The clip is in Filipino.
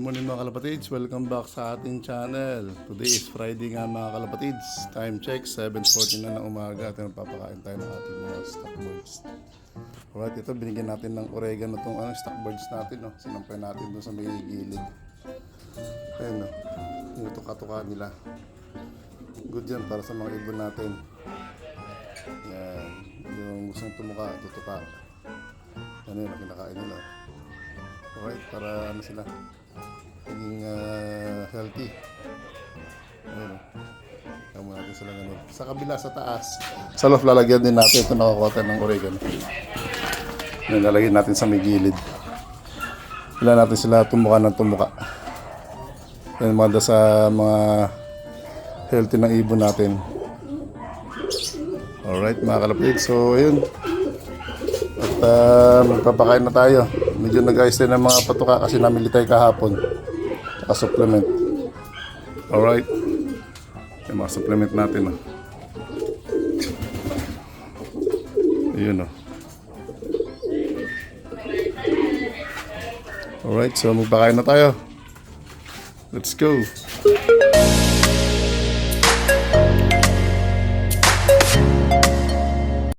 morning mga kalapatids, welcome back sa ating channel. Today is Friday nga mga kalapatids. Time check, 7:40 na ng umaga at napapakain tayo ng ating mga stock birds. Alright, ito binigyan natin ng oregano itong stock birds natin. Sinampay natin doon sa may gilid. Ayun, yung tuka-tuka nila. Good yan para sa mga ibon natin. Yan, yung gustong tumuka, tutuka. Ano yun, kinakain nila. Alright, para ano sila maging healthy. Ayun, kamo natin sila ganun. Sa kabila, sa taas, sa loft lalagyan din natin ito, nakakuha tayo ng oregano. Yan, lalagyan natin sa may gilid. Kailan natin sila tumuka ng tumuka. Yan, mga sa mga healthy ng ibon natin. Alright mga kalapit, so ayun. At magpapakain na tayo. Medyo nag-ayos din ng mga patuka kasi namili tayo kahapon. Saka supplement. Alright. Yung mga supplement natin. Ayun. Alright, so magpakain na tayo. Let's go.